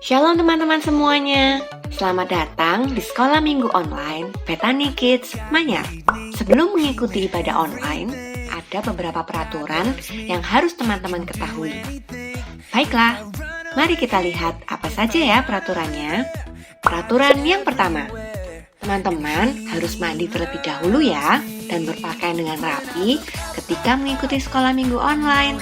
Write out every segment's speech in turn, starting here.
Shalom teman-teman semuanya. Selamat datang di Sekolah Minggu Online Bethany Kids Manyar. Sebelum mengikuti ibadah online, ada beberapa peraturan yang harus teman-teman ketahui. Baiklah, mari kita lihat apa saja ya peraturannya. Peraturan yang pertama, teman-teman harus mandi terlebih dahulu ya, dan berpakaian dengan rapi ketika mengikuti sekolah minggu online.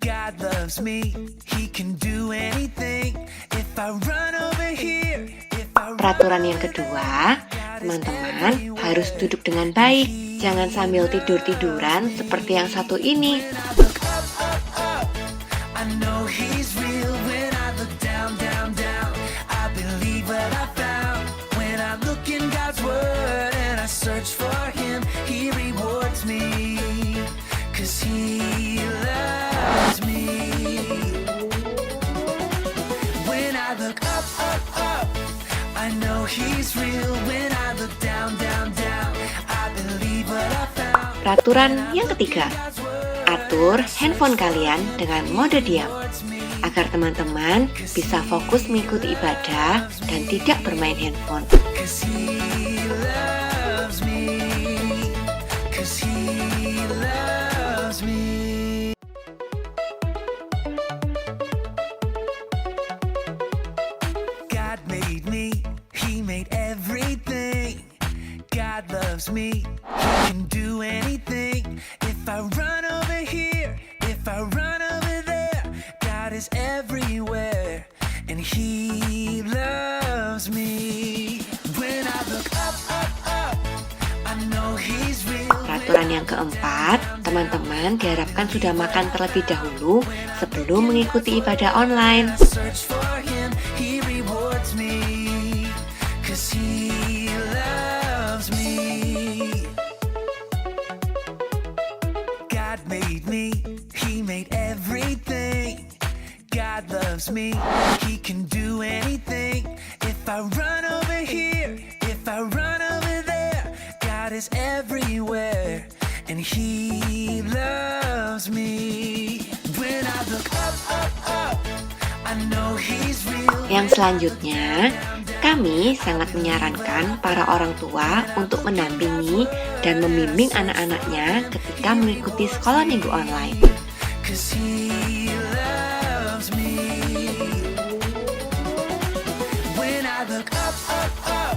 God loves me, He can do anything. If I run over here, Peraturan yang kedua, teman-teman harus duduk dengan baik. Jangan sambil tidur-tiduran seperti yang satu ini. I know He's real when I look down, down, down. I believe what I found when I look in God's Word and I search for Him. He rewards me, 'cause He loves me. When I look up, up, up, I know He's real when I look down, down, down. I believe what I found. Peraturan yang ketiga, atur handphone kalian dengan mode diam agar teman-teman bisa fokus mengikuti ibadah dan tidak bermain handphone. 'Cause He loves me, 'cause He loves me. God made me, He made everything. God loves me, He can do anything. If I run over here, if I run over there, God is everywhere, and He loves me. When I look up, up, up, I know He's real. Peraturan yang keempat, teman-teman diharapkan sudah makan terlebih dahulu sebelum mengikuti ibadah online. Search for Him, He rewards me, 'cause He loves me. God made me, He made everything. God loves me, He can do anything. If I run over here, if I run over there, God is everywhere, and He loves me. When I look up, up, up, I know He's real. Yang selanjutnya, kami sangat menyarankan para orang tua untuk mendampingi dan membimbing anak-anaknya ketika mengikuti sekolah minggu online. 'Cause He loves me. When I look up, up, up,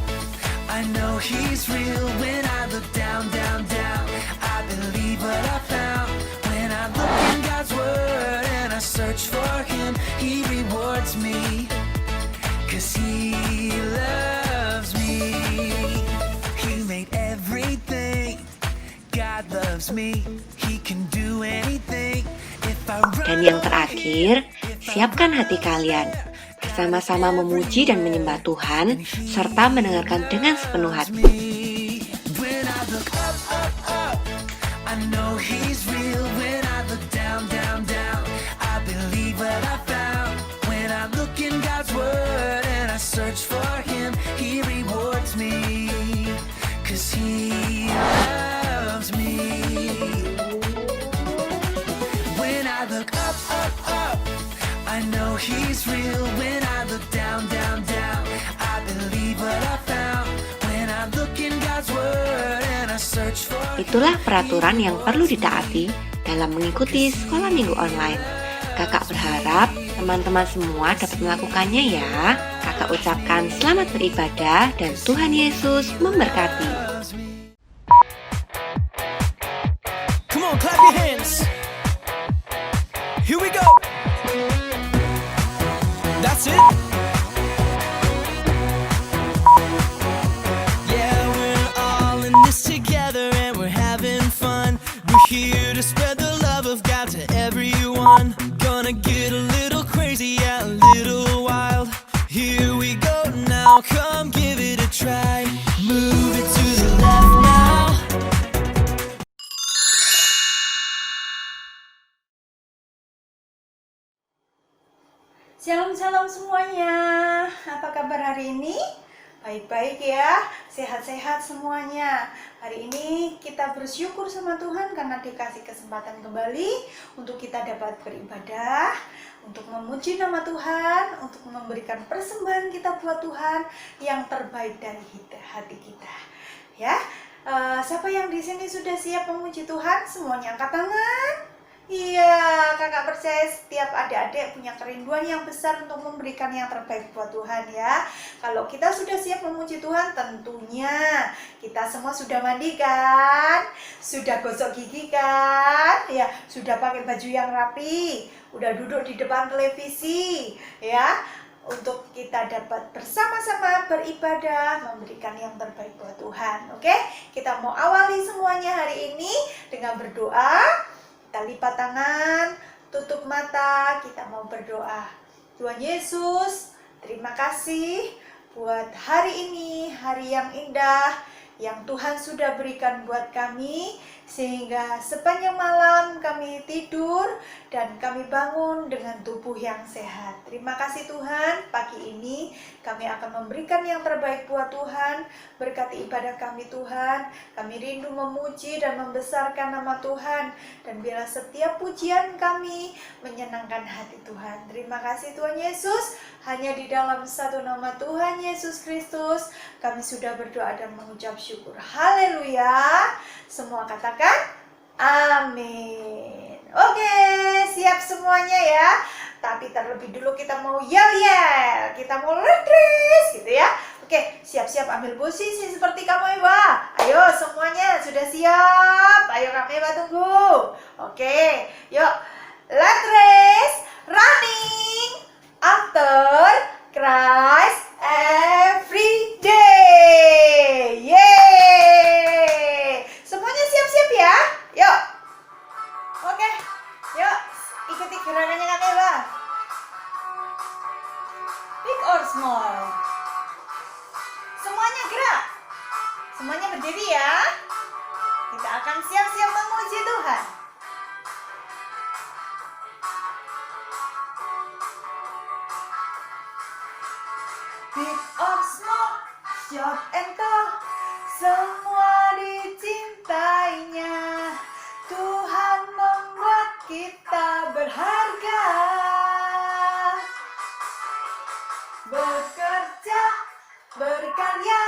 I know He's real. When I look down, down, down, I believe what I found. When I look in God's Word and I search for Him, He rewards me, 'cause He loves me. He made everything. God loves me, He can do anything. If I run. Dan yang terakhir, siapkan hati kalian bersama-sama memuji dan menyembah Tuhan serta mendengarkan dengan sepenuh hati. When I look up, up, up, I know He's real. When I look down, down, down, I believe what I found. When I look in God's Word and I search for Him, He rewards me, 'cause He loves me. When I look up, up, up, I know He's real. When I look down, down, down, I believe what I found. When I look in God's Word and I search for. Itulah peraturan yang perlu ditaati dalam mengikuti sekolah minggu online. Kakak berharap teman-teman semua dapat melakukannya ya. Kakak ucapkan selamat beribadah dan Tuhan Yesus memberkati. Come on, clap your hands. Here we go. That's it. Yeah, we're all in this together and we're having fun. We're here to spread the love of God to everyone. Gonna get a little crazy, yeah, a little wild. Here we go now, come give it a try. Move it to the left now. Shalom semuanya. Apa kabar hari ini? Baik-baik ya, sehat-sehat semuanya. Hari ini kita bersyukur sama Tuhan karena dikasih kesempatan kembali untuk kita dapat beribadah, untuk memuji nama Tuhan, untuk memberikan persembahan kita buat Tuhan yang terbaik dari hati kita. Ya, siapa yang di sini sudah siap memuji Tuhan? Semuanya angkat tangan. Iya, kakak percaya setiap adik-adik punya kerinduan yang besar untuk memberikan yang terbaik buat Tuhan ya. Kalau kita sudah siap memuji Tuhan, tentunya kita semua sudah mandi kan? Sudah gosok gigi kan? Ya, sudah pakai baju yang rapi, udah duduk di depan televisi ya. Untuk kita dapat bersama-sama beribadah, memberikan yang terbaik buat Tuhan. Oke, kita mau awali semuanya hari ini dengan berdoa. Kita lipat tangan, tutup mata, kita mau berdoa. Tuhan Yesus, terima kasih buat hari ini, hari yang indah yang Tuhan sudah berikan buat kami, sehingga sepanjang malam kami tidur dan kami bangun dengan tubuh yang sehat. Terima kasih Tuhan, pagi ini kami akan memberikan yang terbaik buat Tuhan. Berkati ibadah kami Tuhan, kami rindu memuji dan membesarkan nama Tuhan, dan biarlah setiap pujian kami menyenangkan hati Tuhan. Terima kasih Tuhan Yesus, hanya di dalam satu nama Tuhan Yesus Kristus kami sudah berdoa dan mengucap syukur. Haleluya. Semua katakan amin. Oke, siap semuanya ya. Tapi terlebih dulu kita mau yel-yel, kita mau ledres gitu ya. Oke, siap-siap ambil posisi seperti kamu Eva. Ayo semuanya sudah siap. Ayo kamu Eva tunggu. Oke, yuk ledres, running after Christ every day. Yeay. Semuanya siap-siap ya. Yuk. Oke. Yuk, ikuti gerakannya Kak Eva. Big or small. Semuanya gerak. Semuanya berdiri ya. Kita akan siap-siap memuji Tuhan. Big or small, short and tall, semua dicintainya. Tuhan membuat kita berharga. Bekerja, berkarya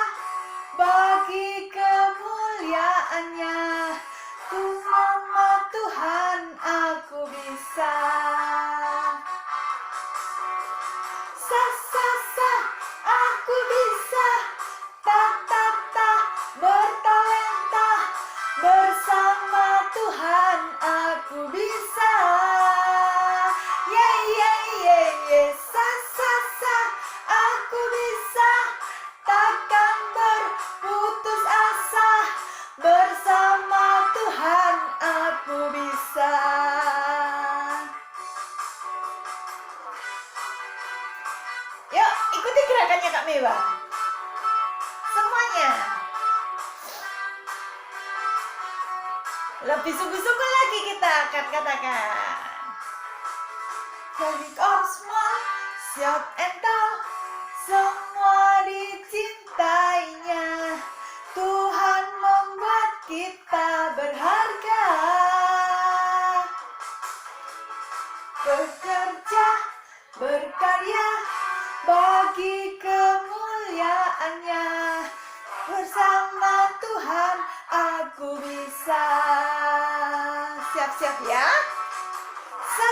bagi kemuliaannya. Nama Tuhan aku bisa. Sa, aku bisa. Ta, bertalenta. Bersama Tuhan aku bisa. Sa, aku bisa. Takkan berputus asa. Bersama Tuhan aku bisa. Yuk, ikuti gerakannya Kak Mewa. Semuanya. Lebih sungguh-sungguh lagi kita akan katakan. Big or small, short and tall, semua dicintainya. Tuhan membuat kita berharga. Bekerja, berkarya bagi kemuliaannya. Bersama Tuhan aku bisa. Siap-siap ya. Sa,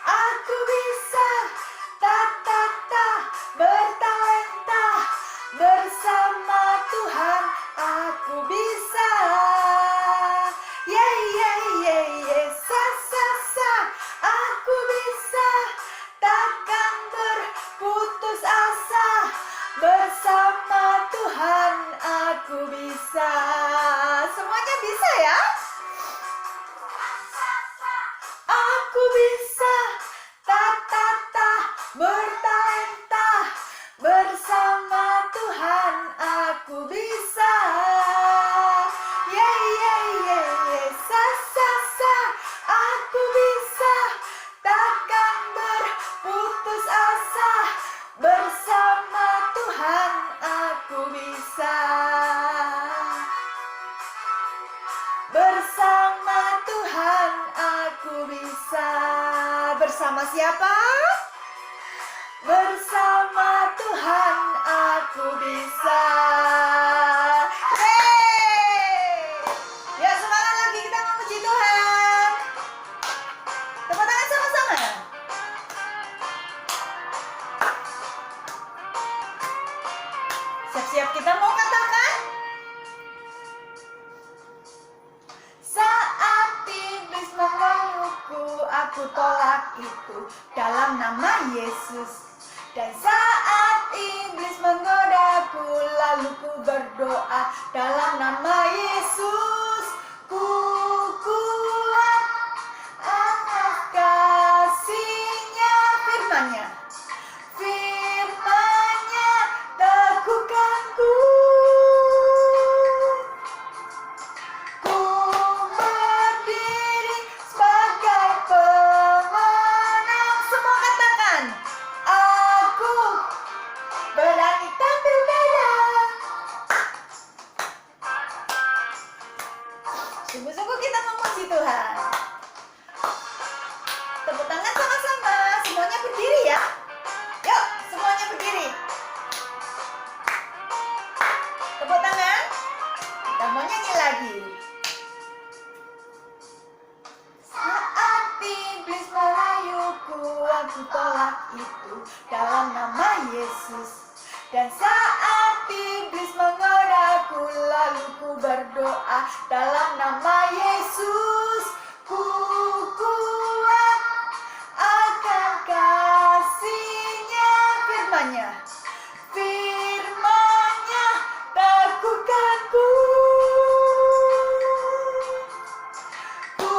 aku bisa. Ta, bertalenta. Bersama Tuhan aku bisa. Sa, aku bisa. Takkan berputus asa. Bersama Tuhan aku bisa. Semuanya bisa ya? Bersama Tuhan aku bisa. Bersama siapa? Bersama Tuhan aku bisa. Yeay! Ya, semangat lagi, kita memuji Tuhan. Tepuk tangan sama-sama. Siap-siap, kita mau katakan. Saat iblis mengeluhku, aku tolak itu dalam nama Yesus. Dan saat iblis menggodaku, lalu ku berdoa dalam nama Yesus. Ku kuat atas kasih-Nya, firman-Nya. Firman-Nya teguhkanku. Ku berdiri sebagai pemenang. Semua katakan, aku berani tampil beda. Sungguh-sungguh kita memuji Tuhan. Tepuk tangan sama-sama. Semuanya berdiri ya. Yuk, semuanya berdiri. Tepuk tangan. Kita mau nyanyi lagi. Saat iblis merayuku, aku tolak itu dalam nama Yesus. Dan saat iblis menggodaku, lalu ku berdoa dalam nama Yesus. Ku kuat akan kasih-Nya, firman-Nya. Firman-Nya teguhkanku. Ku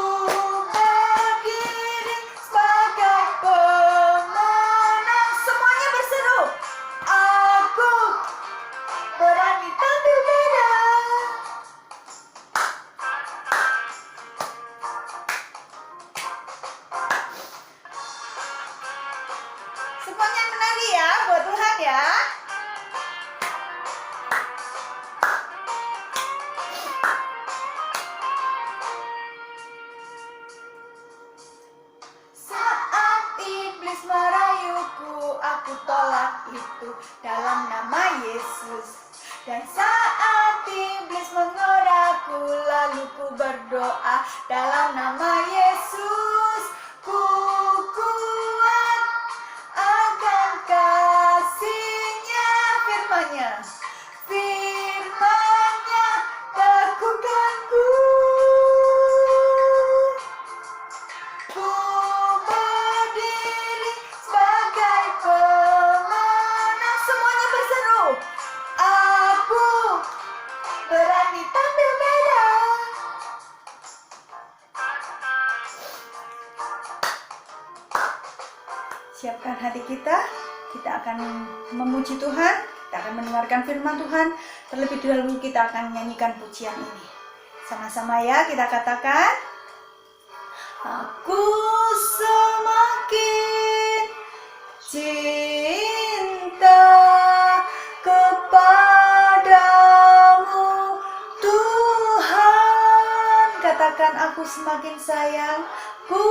berdiri sebagai pemenang. Semuanya berseru. Aku berani tampil beda. Semuanya menari ya, buat Tuhan ya. Saat iblis merayuku, aku tolak itu dalam nama Yesus. Dan saat iblis menggodaku, lalu ku berdoa dalam nama Yesus. Ku kuat akan kasih-Nya, firman-Nya. Firman-Nya teguhkanku. Ku berdiri sebagai pemenang. Semuanya berseru. Aku berani tampil beda. Siapkan hati kita. Kita akan memuji Tuhan. Kita akan mendengarkan firman Tuhan. Terlebih dahulu kita akan menyanyikan pujian ini. Sama-sama ya, kita katakan. Aku semakin cinta kepadamu, Tuhan. Katakan, aku semakin sayang. Ku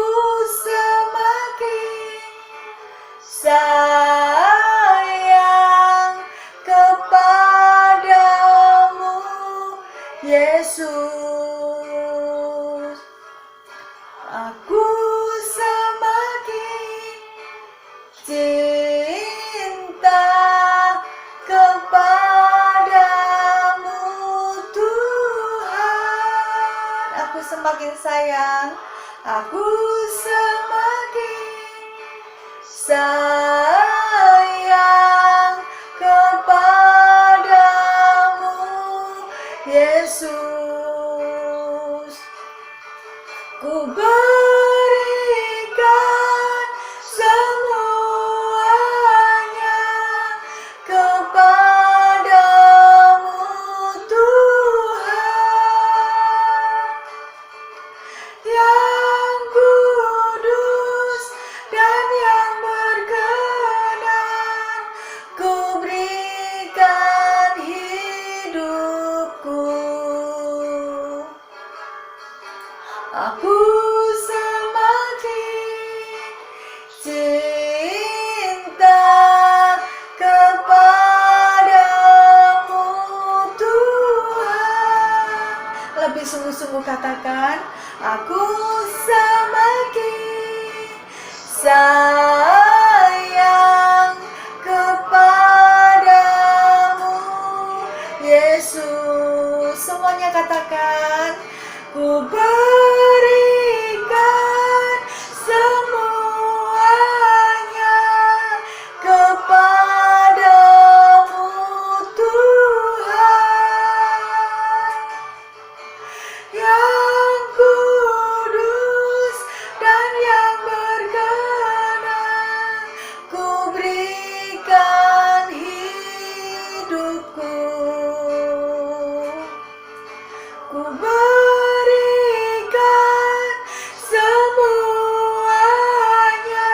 semakin sayang kepadamu, Yesus. Aku semakin cinta kepadamu, Tuhan. Aku semakin sayang. Aku semakin sayang kepadamu, Yesus. Ku berikan semuanya kepadamu, Tuhan. Yang kudus dan yang berkenan, ku berikan hidupku. Aku semakin cinta kepadamu Tuhan. Lebih sungguh-sungguh katakan, aku semakin sayang kepadamu Yesus. Semuanya katakan, ku berikan semuanya kepadamu Tuhan, yang kudus dan yang berkenan, ku berikan hidupku. Ku berikan semuanya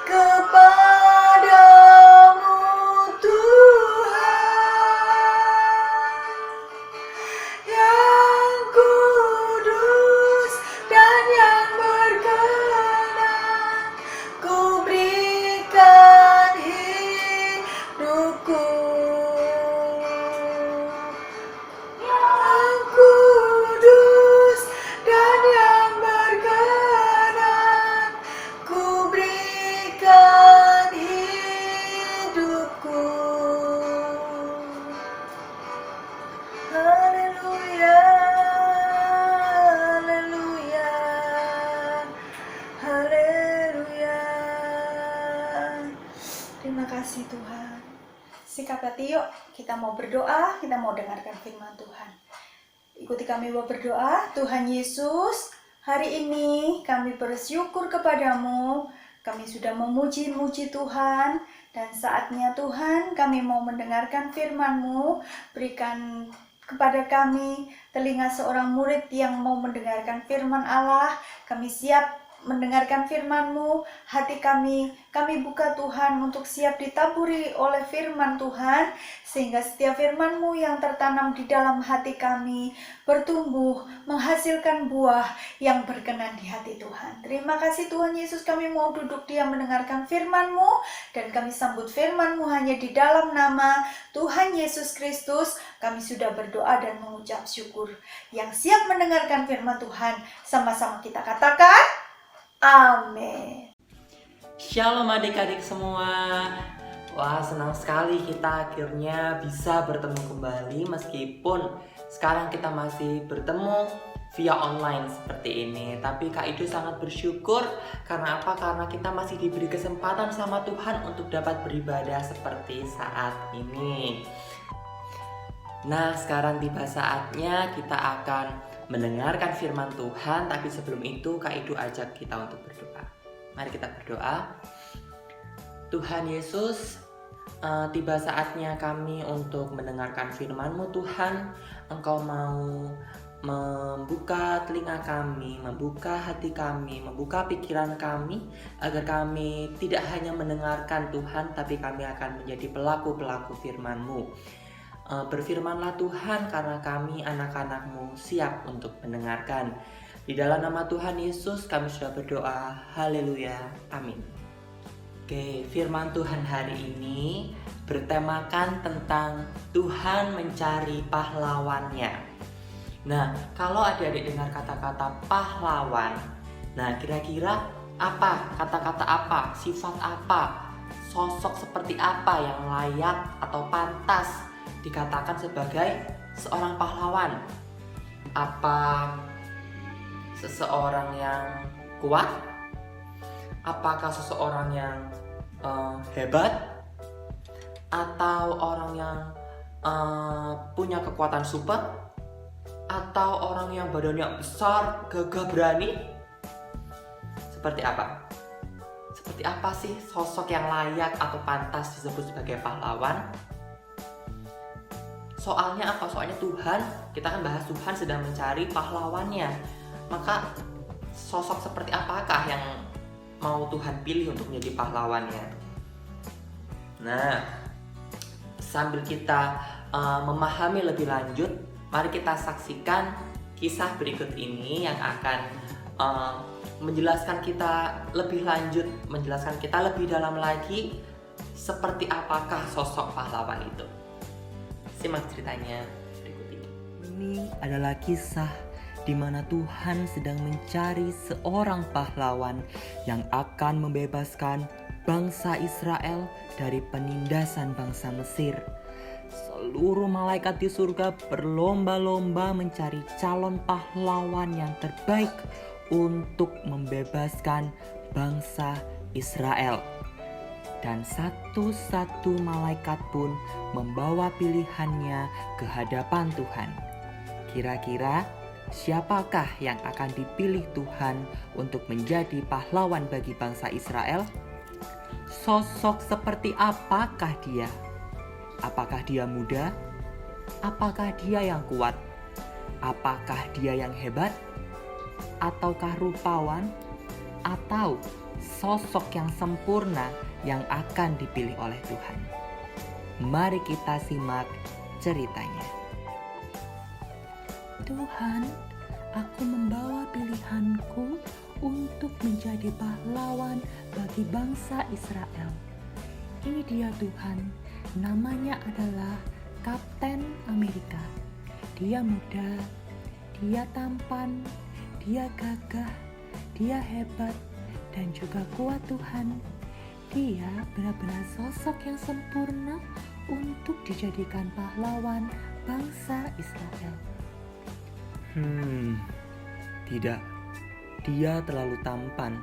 kepadamu Tuhan, yang kudus dan yang berkenan, ku berikan hidupku. Yang kudus dan yang berkenan, ku berikan hidupku. Haleluya, haleluya, haleluya. Terima kasih Tuhan. Sikap hati yuk, kita mau berdoa, kita mau dengarkan firman Tuhan. Ikuti kami berdoa. Tuhan Yesus, hari ini kami bersyukur kepadamu. Kami sudah memuji-muji Tuhan, dan saatnya Tuhan kami mau mendengarkan firman-Mu. Berikan kepada kami telinga seorang murid yang mau mendengarkan firman Allah. Kami siap mendengarkan firman-Mu. Hati kami buka Tuhan untuk siap ditaburi oleh firman Tuhan, sehingga setiap firman-Mu yang tertanam di dalam hati kami bertumbuh, menghasilkan buah yang berkenan di hati Tuhan. Terima kasih Tuhan Yesus, kami mau duduk diam mendengarkan firman-Mu, dan kami sambut firman-Mu hanya di dalam nama Tuhan Yesus Kristus. Kami sudah berdoa dan mengucap syukur. Yang siap mendengarkan firman Tuhan, sama-sama kita katakan amin. Shalom adik-adik semua. Wah, senang sekali kita akhirnya bisa bertemu kembali, meskipun sekarang kita masih bertemu via online seperti ini. Tapi Kak Ido sangat bersyukur. Karena apa? Karena kita masih diberi kesempatan sama Tuhan untuk dapat beribadah seperti saat ini. Nah, sekarang tiba saatnya kita akan mendengarkan firman Tuhan. Tapi sebelum itu Kak Ido ajak kita untuk berdoa. Mari kita berdoa. Tuhan Yesus, tiba saatnya kami untuk mendengarkan firman-Mu Tuhan. Engkau mau membuka telinga kami, membuka hati kami, membuka pikiran kami, agar kami tidak hanya mendengarkan Tuhan, tapi kami akan menjadi pelaku-pelaku firman-Mu. Berfirmanlah Tuhan, karena kami anak-anak-Mu siap untuk mendengarkan. Di dalam nama Tuhan Yesus kami sudah berdoa. Haleluya. Amin. Oke, firman Tuhan hari ini bertemakan tentang Tuhan mencari pahlawannya. Nah, kalau adik-adik dengar kata-kata pahlawan, nah kira-kira apa? Kata-kata apa? Sifat apa? Sosok seperti apa yang layak atau pantas dikatakan sebagai seorang pahlawan? Apa seseorang yang kuat? Apakah seseorang yang hebat? Atau orang yang punya kekuatan super? Atau orang yang badannya besar, gagah berani? Seperti apa? Seperti apa sih sosok yang layak atau pantas disebut sebagai pahlawan? Soalnya apa? Soalnya Tuhan, kita kan bahas Tuhan sedang mencari pahlawannya. Maka sosok seperti apakah yang mau Tuhan pilih untuk menjadi pahlawannya? Nah, sambil kita memahami lebih lanjut, mari kita saksikan kisah berikut ini yang akan menjelaskan kita lebih lanjut, menjelaskan kita lebih dalam lagi seperti apakah sosok pahlawan itu. Simak ceritanya berikut ini. Ini adalah kisah di mana Tuhan sedang mencari seorang pahlawan yang akan membebaskan bangsa Israel dari penindasan bangsa Mesir. Seluruh malaikat di surga berlomba-lomba mencari calon pahlawan yang terbaik untuk membebaskan bangsa Israel. Dan satu-satu malaikat pun membawa pilihannya ke hadapan Tuhan. Kira-kira siapakah yang akan dipilih Tuhan untuk menjadi pahlawan bagi bangsa Israel? Sosok seperti apakah dia? Apakah dia muda? Apakah dia yang kuat? Apakah dia yang hebat? Ataukah rupawan? Atau sosok yang sempurna yang akan dipilih oleh Tuhan? Mari kita simak ceritanya. Tuhan, aku membawa pilihanku untuk menjadi pahlawan bagi bangsa Israel. Ini dia Tuhan, namanya adalah Kapten Amerika. Dia muda, dia tampan, dia gagah, dia hebat, dan juga kuat Tuhan. Dia benar-benar sosok yang sempurna untuk dijadikan pahlawan bangsa Israel. Tidak. Dia terlalu tampan.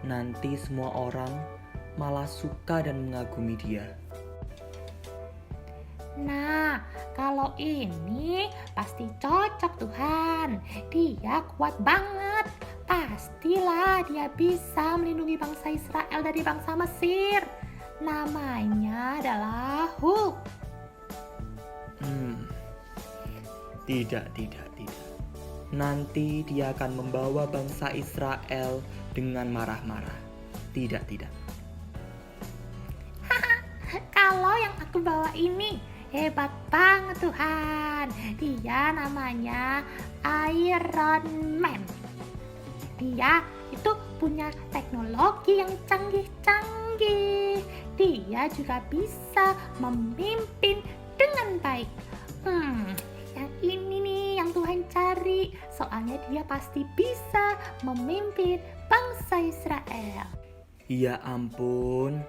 Nanti semua orang malah suka dan mengagumi dia. Nah, kalau ini pasti cocok Tuhan. Dia kuat banget. Pastilah dia bisa melindungi bangsa Israel dari bangsa Mesir. Namanya adalah Hulk. Tidak. Nanti dia akan membawa bangsa Israel dengan marah-marah. Tidak. Kalau yang aku bawa ini hebat banget Tuhan. Dia namanya Iron Man. Dia itu punya teknologi yang canggih-canggih. Dia juga bisa memimpin dengan baik. Yang ini nih yang Tuhan cari. Soalnya dia pasti bisa memimpin bangsa Israel. Ya ampun.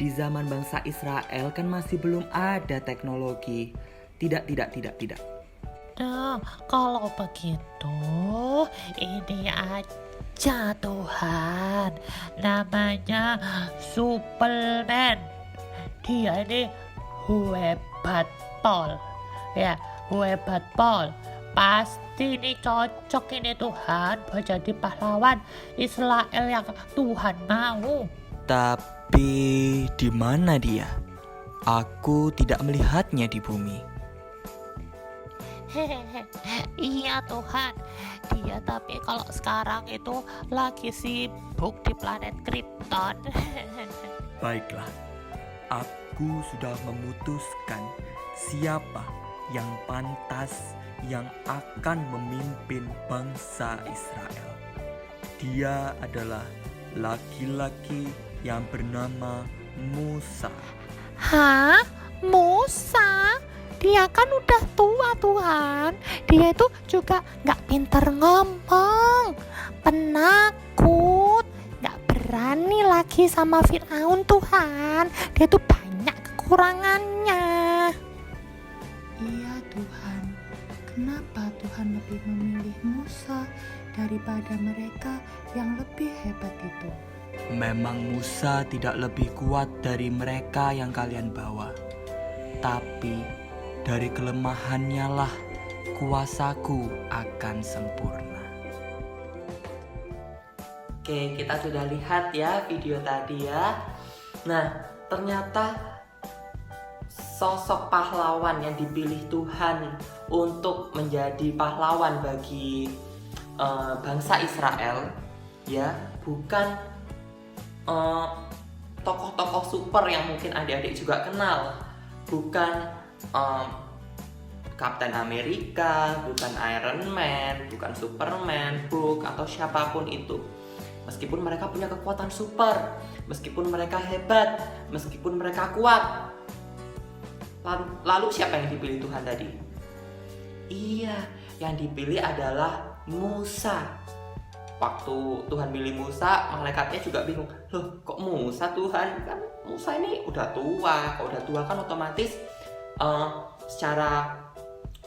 Di zaman bangsa Israel kan masih belum ada teknologi. Tidak. Nah, kalau begitu, ini aja Tuhan. Namanya Superman. Dia ini hebat pol. Ya, hebat pol. Pasti ini cocok ini Tuhan buat jadi pahlawan Israel yang Tuhan mau. Tapi di mana dia? Aku tidak melihatnya di bumi. Iya Tuhan, dia tapi kalau sekarang itu lagi sibuk di planet Krypton. Baiklah, aku sudah memutuskan siapa yang pantas yang akan memimpin bangsa Israel. Dia adalah laki-laki yang bernama Musa. Hah? Musa? Dia kan udah tua Tuhan. Dia itu juga gak pinter ngomong, penakut, gak berani lagi sama Fir'aun Tuhan. Dia tuh banyak kekurangannya. Iya Tuhan, kenapa Tuhan lebih memilih Musa daripada mereka yang lebih hebat itu? Memang Musa tidak lebih kuat dari mereka yang kalian bawa. Tapi dari kelemahannya lah kuasaku akan sempurna. Oke, kita sudah lihat ya video tadi ya. Nah, ternyata sosok pahlawan yang dipilih Tuhan untuk menjadi pahlawan bagi bangsa Israel ya, bukan tokoh-tokoh super yang mungkin adik-adik juga kenal, bukan Captain America, bukan Iron Man, bukan Superman, Hulk, atau siapapun itu. Meskipun mereka punya kekuatan super, meskipun mereka hebat, meskipun mereka kuat. Lalu siapa yang dipilih Tuhan tadi? Iya, yang dipilih adalah Musa. Waktu Tuhan pilih Musa, malaikatnya juga bingung. Loh, kok Musa Tuhan? Kan Musa ini udah tua. Kalau udah tua kan otomatis secara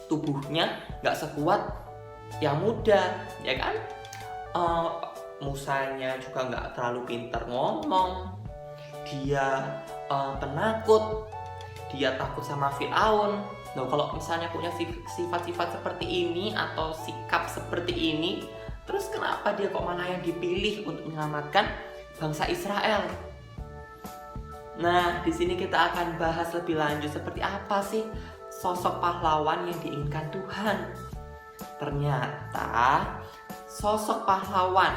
tubuhnya nggak sekuat yang muda, ya kan? Musanya juga nggak terlalu pintar ngomong. Dia penakut. Dia takut sama Firaun. Nah, kalau misalnya punya sifat-sifat seperti ini atau sikap seperti ini, terus kenapa dia kok malah yang dipilih untuk menyelamatkan bangsa Israel? Nah, di sini kita akan bahas lebih lanjut seperti apa sih sosok pahlawan yang diinginkan Tuhan. Ternyata sosok pahlawan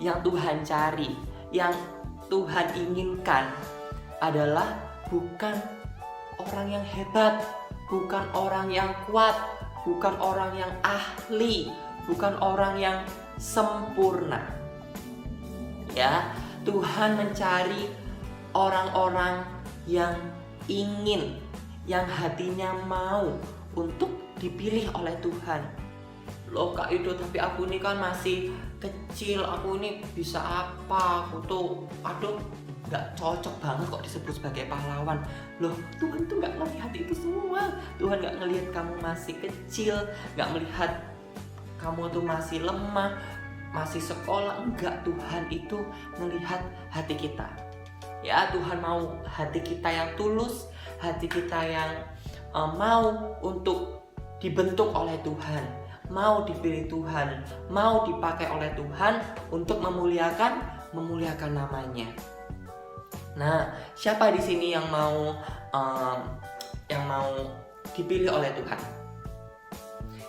yang Tuhan cari, yang Tuhan inginkan adalah bukan orang yang hebat, bukan orang yang kuat, bukan orang yang ahli, bukan orang yang sempurna. Ya, Tuhan mencari orang-orang yang ingin, yang hatinya mau untuk dipilih oleh Tuhan. Loh Kak Ido, tapi aku ini kan masih kecil, aku ini bisa apa? Aku tuh, nggak cocok banget kok disebut sebagai pahlawan. Loh, Tuhan tuh nggak melihat itu semua. Tuhan nggak melihat kamu masih kecil, nggak melihat kamu tuh masih lemah, masih sekolah. Enggak, Tuhan itu melihat hati kita. Ya, Tuhan mau hati kita yang tulus, hati kita yang mau untuk dibentuk oleh Tuhan, mau dipilih Tuhan, mau dipakai oleh Tuhan untuk memuliakan namanya. Nah, siapa di sini yang mau dipilih oleh Tuhan?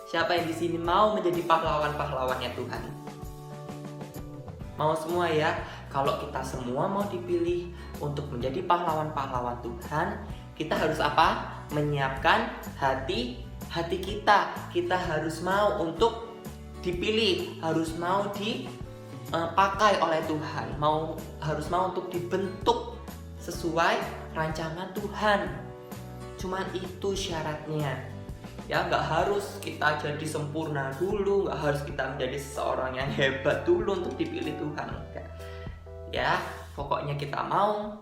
Siapa yang di sini mau menjadi pahlawan-pahlawannya Tuhan? Mau semua ya? Kalau kita semua mau dipilih untuk menjadi pahlawan-pahlawan Tuhan, kita harus apa? Menyiapkan hati kita. Kita harus mau untuk dipilih, harus mau dipakai oleh Tuhan, harus mau untuk dibentuk sesuai rancangan Tuhan. Cuman itu syaratnya. Ya, nggak harus kita jadi sempurna dulu, nggak harus kita menjadi seseorang yang hebat dulu untuk dipilih Tuhan. Ya, pokoknya kita mau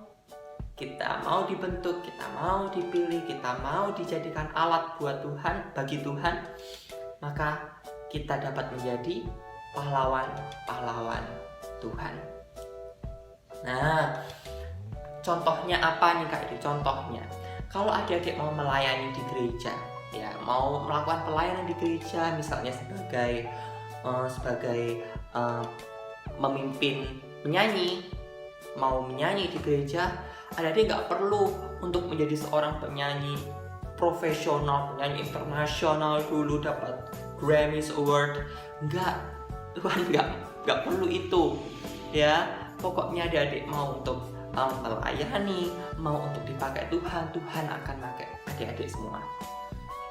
dibentuk, kita mau dipilih, kita mau dijadikan alat buat Tuhan, bagi Tuhan, maka kita dapat menjadi pahlawan-pahlawan Tuhan. Nah, contohnya apa nih Kak? Contohnya, kalau adik-adik mau melayani di gereja, ya, mau melakukan pelayanan di gereja, misalnya sebagai memimpin penyanyi, mau menyanyi di gereja, adik-adik nggak perlu untuk menjadi seorang penyanyi profesional, penyanyi internasional dulu dapat Grammy Award. Enggak, Tuhan nggak perlu itu. Ya, pokoknya adik-adik mau untuk melayani, mau untuk dipakai Tuhan, Tuhan akan pakai adik-adik semua.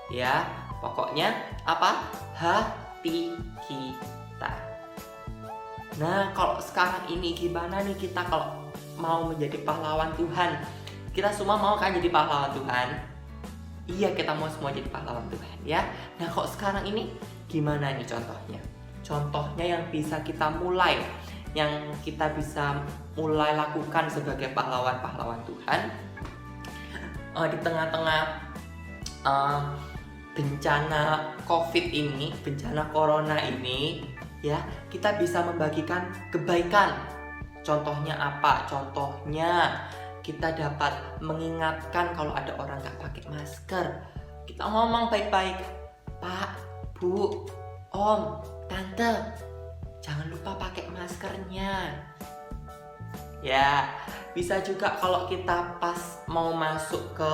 Ya, pokoknya apa? Hati kita. Nah, kalau sekarang ini gimana nih kita kalau mau menjadi pahlawan Tuhan? Kita semua mau kan jadi pahlawan Tuhan? Iya, kita mau semua jadi pahlawan Tuhan ya. Nah, kalau sekarang ini gimana nih contohnya? Contohnya yang bisa kita mulai, yang kita bisa mulai lakukan sebagai pahlawan-pahlawan Tuhan di tengah-tengah bencana COVID ini, bencana Corona ini, ya, kita bisa membagikan kebaikan. Contohnya apa? Contohnya kita dapat mengingatkan kalau ada orang nggak pakai masker. Kita ngomong baik-baik, Pak, Bu, Om, Tante, jangan lupa pakai maskernya. Ya, bisa juga kalau kita pas mau masuk ke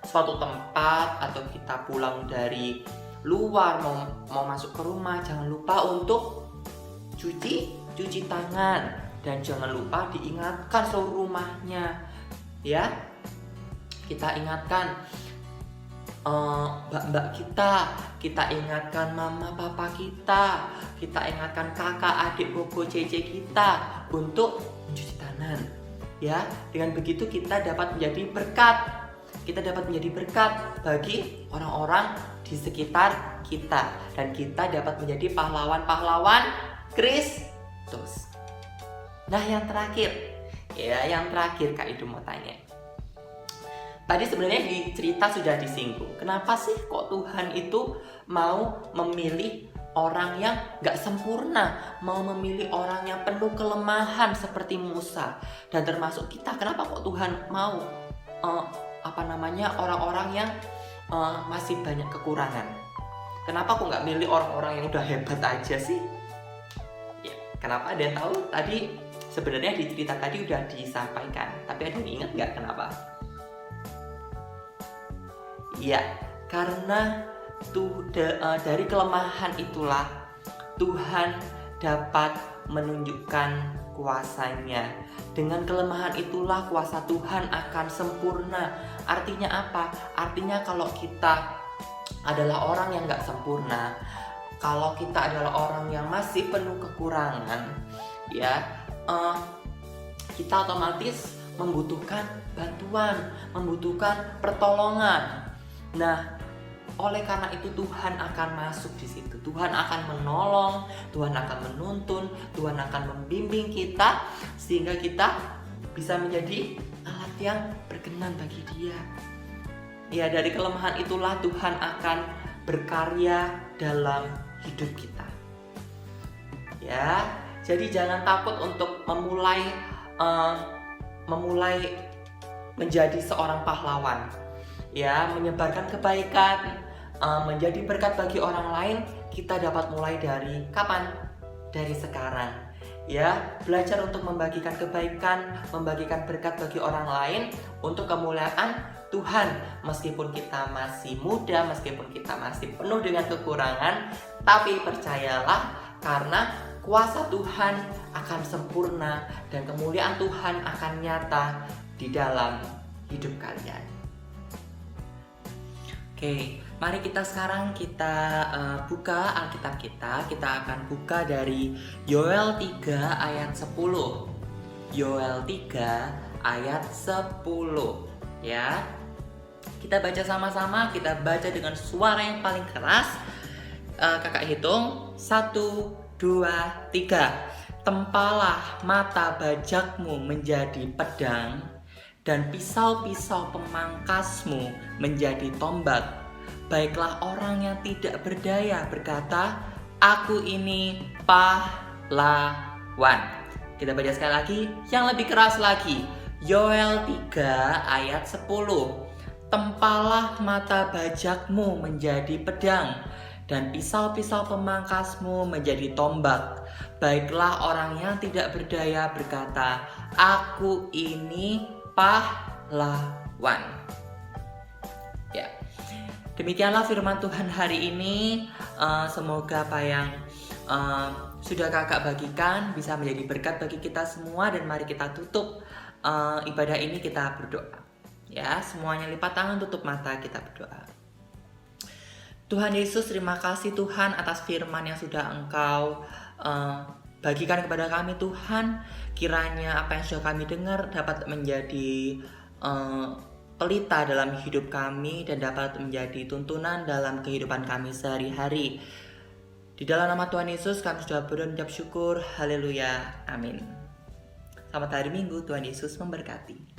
suatu tempat atau kita pulang dari luar mau masuk ke rumah, jangan lupa untuk cuci tangan dan jangan lupa diingatkan seluruh rumahnya. Ya, kita ingatkan mbak-mbak kita ingatkan mama papa kita ingatkan kakak adik bobo cece kita untuk mencuci tangan. Ya, dengan begitu kita dapat menjadi berkat. Kita dapat menjadi berkat bagi orang-orang di sekitar kita, dan kita dapat menjadi pahlawan-pahlawan Kristus. Nah, yang terakhir Kak Idu mau tanya. Tadi sebenarnya di cerita sudah disinggung. Kenapa sih kok Tuhan itu mau memilih orang yang gak sempurna, mau memilih orang yang penuh kelemahan seperti Musa dan termasuk kita? Kenapa kok Tuhan mau orang-orang yang masih banyak kekurangan? Kenapa kok gak milih orang-orang yang udah hebat aja sih? Ya, kenapa? Ada yang tahu? Tadi sebenarnya di cerita tadi udah disampaikan, tapi ada yang ingat gak kenapa? Ya, karena dari kelemahan itulah Tuhan dapat menunjukkan kuasanya. Dengan kelemahan itulah kuasa Tuhan akan sempurna. Artinya apa? Artinya kalau kita adalah orang yang gak sempurna, kalau kita adalah orang yang masih penuh kekurangan, ya, kita otomatis membutuhkan bantuan, membutuhkan pertolongan. Nah, oleh karena itu Tuhan akan masuk di situ. Tuhan akan menolong, Tuhan akan menuntun, Tuhan akan membimbing kita sehingga kita bisa menjadi alat yang berkenan bagi Dia. Ya, dari kelemahan itulah Tuhan akan berkarya dalam hidup kita. Ya, jadi jangan takut untuk memulai menjadi seorang pahlawan. Ya, menyebarkan kebaikan, menjadi berkat bagi orang lain. Kita dapat mulai dari kapan? Dari sekarang. Ya, belajar untuk membagikan kebaikan, membagikan berkat bagi orang lain untuk kemuliaan Tuhan. Meskipun kita masih muda, meskipun kita masih penuh dengan kekurangan, tapi percayalah, karena kuasa Tuhan akan sempurna dan kemuliaan Tuhan akan nyata di dalam hidup kalian. Oke, mari kita sekarang buka Alkitab kita. Kita akan buka dari Yoel 3 ayat 10. Yoel 3 ayat 10. Ya. Kita baca sama-sama, kita baca dengan suara yang paling keras. Kakak hitung 1, 2, 3. Tempalah mata bajakmu menjadi pedang, dan pisau-pisau pemangkasmu menjadi tombak. Baiklah orang yang tidak berdaya berkata, aku ini pahlawan. Kita baca sekali lagi, yang lebih keras lagi. Yoel 3 ayat 10. Tempalah mata bajakmu menjadi pedang, dan pisau-pisau pemangkasmu menjadi tombak. Baiklah orang yang tidak berdaya berkata, aku ini pahlawan. Ya, demikianlah firman Tuhan hari ini. Semoga apa yang sudah kakak bagikan bisa menjadi berkat bagi kita semua. Dan mari kita tutup ibadah ini, kita berdoa. Ya, semuanya lipat tangan, tutup mata, kita berdoa. Tuhan Yesus, terima kasih Tuhan atas firman yang sudah Engkau bagikan kepada kami Tuhan. Kiranya apa yang sudah kami dengar dapat menjadi pelita dalam hidup kami dan dapat menjadi tuntunan dalam kehidupan kami sehari-hari. Di dalam nama Tuhan Yesus kami sudah berdoa dan mengucap syukur. Haleluya. Amin. Selamat hari Minggu. Tuhan Yesus memberkati.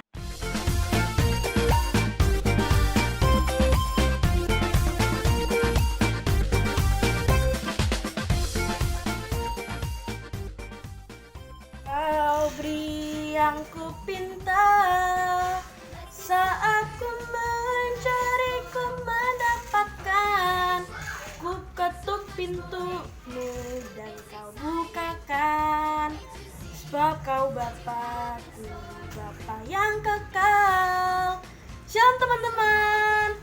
Yang ku pinta saat ku mencari, ku mendapatkan. Ku ketuk pintumu dan kau bukakan, sebab kau Bapakku, Bapa yang kekal. Shalom teman-teman.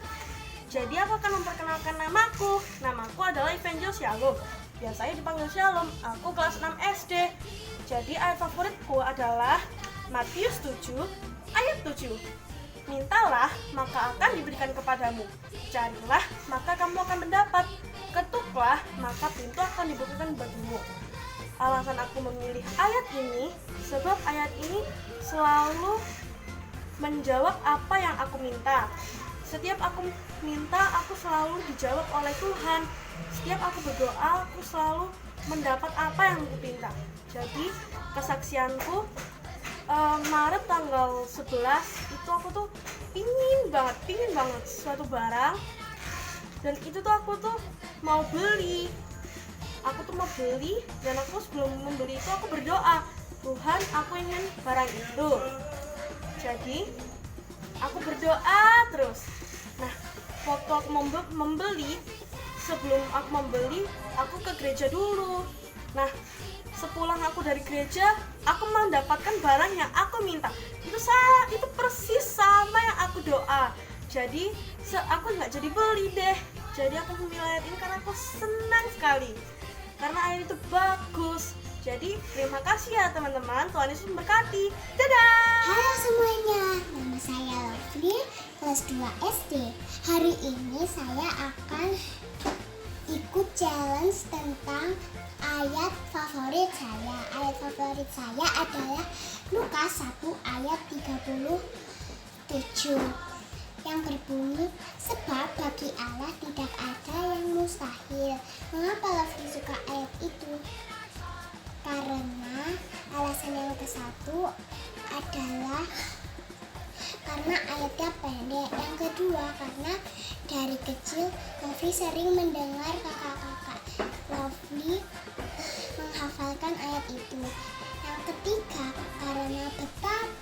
Jadi aku akan memperkenalkan namaku. Namaku adalah Evangel Shalom. Biasanya dipanggil Shalom. Aku kelas 6 SD. Jadi ayat favoritku adalah Matius 7 ayat 7. Mintalah, maka akan diberikan kepadamu. Carilah, maka kamu akan mendapat. Ketuklah, maka pintu akan dibukakan bagimu. Alasan aku memilih ayat ini, sebab ayat ini selalu menjawab apa yang aku minta. Setiap aku minta, aku selalu dijawab oleh Tuhan. Setiap aku berdoa, aku selalu mendapat apa yang aku minta. Jadi, kesaksianku Maret tanggal 11 itu aku tuh pingin banget suatu barang, dan itu tuh aku tuh mau beli dan aku sebelum membeli itu aku berdoa, Tuhan, aku ingin barang itu. Jadi aku berdoa terus. Nah, waktu aku membeli, sebelum aku membeli, aku ke gereja dulu. Nah, sepulang aku dari gereja, aku mendapatkan barang yang aku minta. Itu persis sama yang aku doa. Jadi aku nggak jadi beli deh. Jadi aku memilih ayat ini karena aku senang sekali, karena ayat itu bagus. Jadi terima kasih ya teman-teman. Tuhan Yesus memberkati. Dadah. Halo semuanya, nama saya Lovely, kelas 2 SD. Hari ini saya akan ikut challenge tentang ayat favorit saya. Ayat favorit saya adalah Lukas 1 ayat 37 yang berbunyi, sebab bagi Allah tidak ada yang mustahil. Mengapa Lovely suka ayat itu? Karena alasan yang ke-1 adalah karena ayatnya pendek. Yang kedua, karena dari kecil Lovely sering mendengar kakak-kakak Lovely menghafalkan ayat itu. Yang ketiga, karena betapa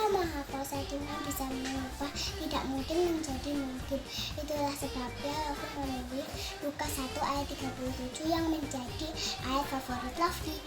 maha kuasa Tuhan bisa mengubah tidak mungkin menjadi mungkin. Itulah sebabnya Lovely memilih Lukas 1 ayat 37 yang menjadi ayat favorit Lovely.